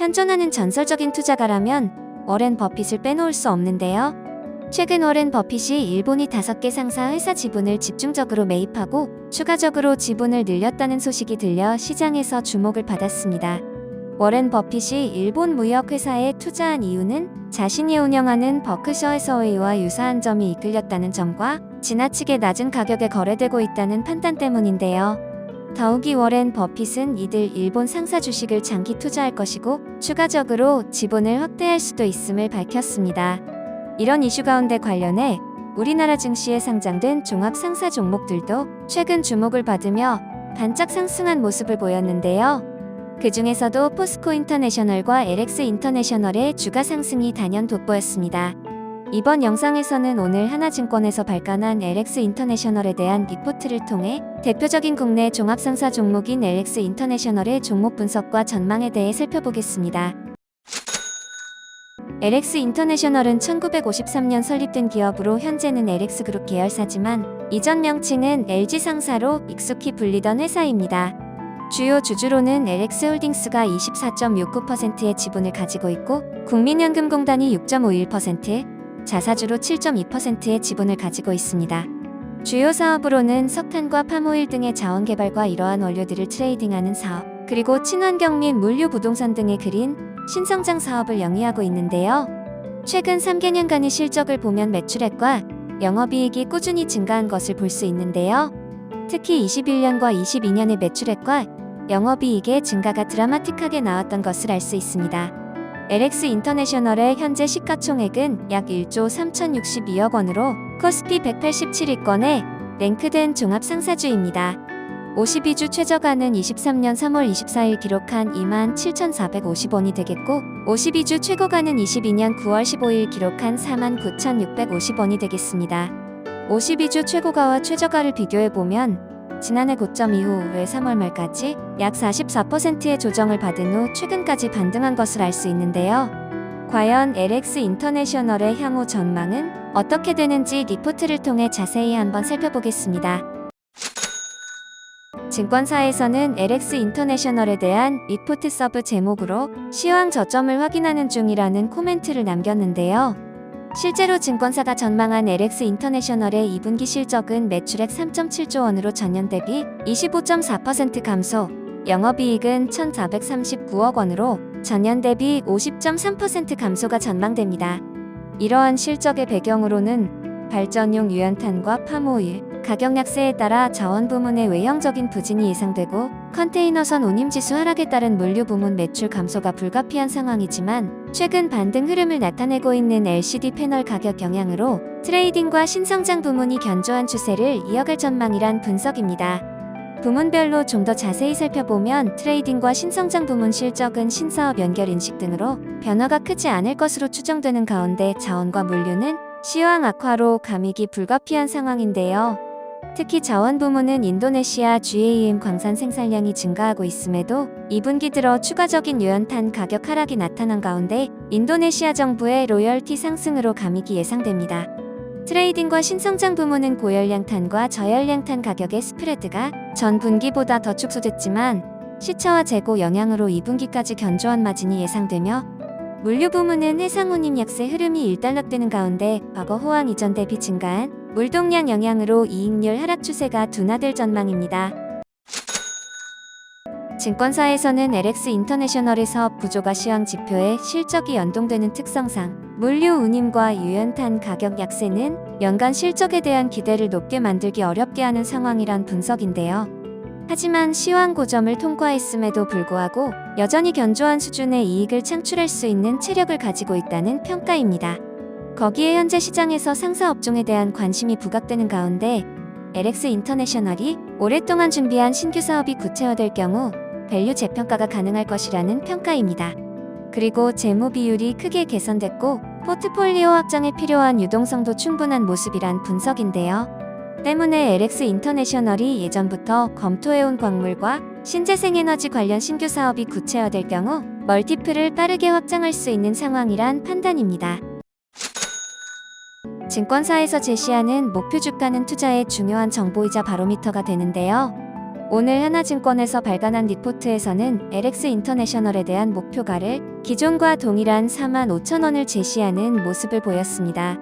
현존하는 전설적인 투자가라면 워렌 버핏을 빼놓을 수 없는데요. 최근 워렌 버핏이 일본이 5개 상사 회사 지분을 집중적으로 매입하고 추가적으로 지분을 늘렸다는 소식이 들려 시장에서 주목을 받았습니다. 워렌 버핏이 일본 무역회사에 투자한 이유는 자신이 운영하는 버크셔 해서웨이와 유사한 점이 이끌렸다는 점과 지나치게 낮은 가격에 거래되고 있다는 판단 때문인데요. 더욱이 워렌 버핏은 이들 일본 상사 주식을 장기 투자할 것이고 추가적으로 지분을 확대할 수도 있음을 밝혔습니다. 이런 이슈 가운데 관련해 우리나라 증시에 상장된 종합 상사 종목들도 최근 주목을 받으며 반짝 상승한 모습을 보였는데요. 그 중에서도 포스코 인터내셔널과 LX 인터내셔널의 주가 상승이 단연 돋보였습니다. 이번 영상에서는 오늘 하나증권에서 발간한 LX 인터내셔널에 대한 리포트를 통해 대표적인 국내 종합상사 종목인 LX 인터내셔널의 종목 분석과 전망에 대해 살펴보겠습니다. LX 인터내셔널은 1953년 설립된 기업으로 현재는 LX그룹 계열사지만 이전 명칭은 LG상사로 익숙히 불리던 회사입니다. 주요 주주로는 LX홀딩스가 24.69%의 지분을 가지고 있고 국민연금공단이 6.51%, 자사주로 7.2%의 지분을 가지고 있습니다. 주요 사업으로는 석탄과 팜오일 등의 자원 개발과 이러한 원료들을 트레이딩하는 사업, 그리고 친환경 및 물류 부동산 등의 그린, 신성장 사업을 영위하고 있는데요. 최근 3개년간의 실적을 보면 매출액과 영업이익이 꾸준히 증가한 것을 볼 수 있는데요. 특히 21년과 22년의 매출액과 영업이익의 증가가 드라마틱하게 나왔던 것을 알 수 있습니다. LX 인터내셔널의 현재 시가총액은 약 1조 3,062억 원으로 코스피 187위권에 랭크된 종합상사주입니다. 52주 최저가는 23년 3월 24일 기록한 27,450원이 되겠고 52주 최고가는 22년 9월 15일 기록한 49,650원이 되겠습니다. 52주 최고가와 최저가를 비교해보면 지난해 고점 이후의 3월 말까지 약 44%의 조정을 받은 후 최근까지 반등한 것을 알 수 있는데요. 과연 LX 인터내셔널의 향후 전망은 어떻게 되는지 리포트를 통해 자세히 한번 살펴보겠습니다. 증권사에서는 LX 인터내셔널에 대한 리포트 서브 제목으로 시황 저점을 확인하는 중이라는 코멘트를 남겼는데요. 실제로 증권사가 전망한 LX 인터내셔널의 2분기 실적은 매출액 3.7조 원으로 전년 대비 25.4% 감소, 영업이익은 1,439억 원으로 전년 대비 50.3% 감소가 전망됩니다. 이러한 실적의 배경으로는 발전용 유연탄과 팜오일, 가격 약세에 따라 자원 부문의 외형적인 부진이 예상되고 컨테이너선 운임지수 하락에 따른 물류 부문 매출 감소가 불가피한 상황이지만 최근 반등 흐름을 나타내고 있는 LCD 패널 가격 영향으로 트레이딩과 신성장 부문이 견조한 추세를 이어갈 전망이란 분석입니다. 부문별로 좀 더 자세히 살펴보면 트레이딩과 신성장 부문 실적은 신사업 연결 인식 등으로 변화가 크지 않을 것으로 추정되는 가운데 자원과 물류는 시황 악화로 감익이 불가피한 상황인데요. 특히 자원 부문은 인도네시아 GAM 광산 생산량이 증가하고 있음에도 2분기 들어 추가적인 유연탄 가격 하락이 나타난 가운데 인도네시아 정부의 로열티 상승으로 감익이 예상됩니다. 트레이딩과 신성장 부문은 고열량 탄과 저열량 탄 가격의 스프레드가 전 분기보다 더 축소됐지만 시차와 재고 영향으로 2분기까지 견조한 마진이 예상되며 물류 부문은 해상 운임 약세 흐름이 일단락되는 가운데 과거 호황 이전 대비 증가한 물동량 영향으로 이익률 하락 추세가 둔화될 전망입니다. 증권사에서는 LX 인터내셔널의 사업 구조가 시황 지표에 실적이 연동되는 특성상 물류 운임과 유연탄 가격 약세는 연간 실적에 대한 기대를 높게 만들기 어렵게 하는 상황이란 분석인데요. 하지만 시황 고점을 통과했음에도 불구하고 여전히 견조한 수준의 이익을 창출할 수 있는 체력을 가지고 있다는 평가입니다. 거기에 현재 시장에서 상사 업종에 대한 관심이 부각되는 가운데 LX 인터내셔널이 오랫동안 준비한 신규 사업이 구체화될 경우 밸류 재평가가 가능할 것이라는 평가입니다. 그리고 재무 비율이 크게 개선됐고 포트폴리오 확장에 필요한 유동성도 충분한 모습이란 분석인데요. 때문에 LX 인터내셔널이 예전부터 검토해온 광물과 신재생에너지 관련 신규 사업이 구체화될 경우 멀티플을 빠르게 확장할 수 있는 상황이란 판단입니다. 증권사에서 제시하는 목표 주가는 투자의 중요한 정보이자 바로미터가 되는데요. 오늘 하나증권에서 발간한 리포트에서는 LX 인터내셔널에 대한 목표가를 기존과 동일한 45,000원을 제시하는 모습을 보였습니다.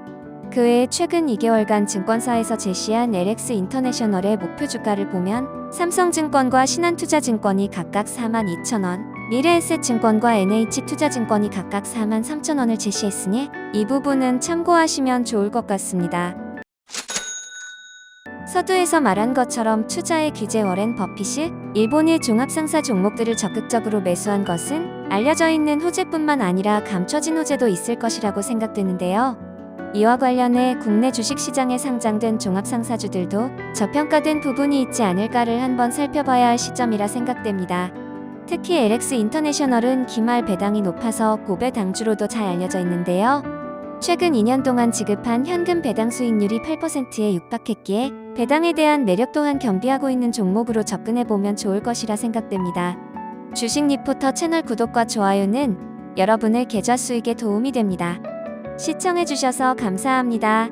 그 외에 최근 2개월간 증권사에서 제시한 LX 인터내셔널의 목표 주가를 보면 삼성증권과 신한투자증권이 각각 42,000원, 미래에셋증권과 NH투자증권이 각각 43,000원을 제시했으니 이 부분은 참고하시면 좋을 것 같습니다. 서두에서 말한 것처럼 투자의 귀재 워렌 버핏이 일본의 종합상사 종목들을 적극적으로 매수한 것은 알려져 있는 호재뿐만 아니라 감춰진 호재도 있을 것이라고 생각되는데요. 이와 관련해 국내 주식시장에 상장된 종합상사주들도 저평가된 부분이 있지 않을까를 한번 살펴봐야 할 시점이라 생각됩니다. 특히 LX 인터내셔널은 기말 배당이 높아서 고배 당주로도 잘 알려져 있는데요. 최근 2년 동안 지급한 현금 배당 수익률이 8%에 육박했기에 배당에 대한 매력 또한 겸비하고 있는 종목으로 접근해보면 좋을 것이라 생각됩니다. 주식 리포터 채널 구독과 좋아요는 여러분의 계좌 수익에 도움이 됩니다. 시청해주셔서 감사합니다.